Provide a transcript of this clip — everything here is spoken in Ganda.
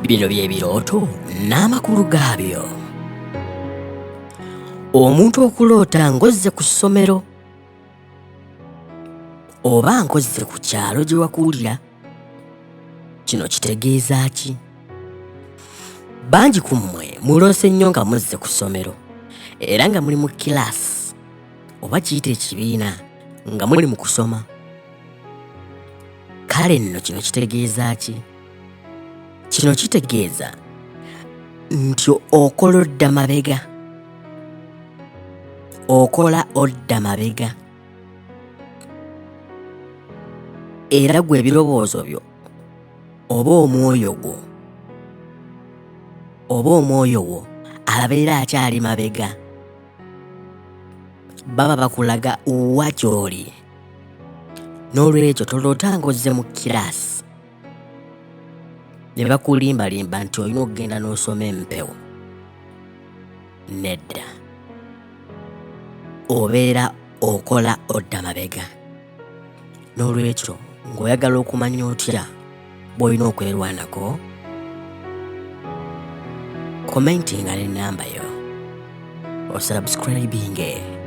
Bino by'ebirooto n'amakulu gaabyo. Omuntu okuloota ng'ozze ku ssomero oba ng'ozze ku kyalo gye wakuwulira, kino kitegeeza ki? Bangi ku mmwe muloose nnyo nga muzze ku ssomero era nga muli mu kiraasi oba kiyite ekibiina nga muli mu kusoma. Kale nno kino kitegeeza ki? Kino kitegeeza nti okola odda mabega. Okola odda mabega. Era gwe ebirowoozo byo oba omwoyo wo abeera akyali mabega. Baba bakulaga wa gy'oli. N'olwekyo toloota ng'ozze mu kiraasi ne bakulimbalimba nti olina okugenda n'osoma empewo. Nedda. Obeera okola odda mabega. N'olwekyo ng'oyagala okumanya otya bw'olina okwerwanako, commentinga n'ennamba yo, osubscribinge.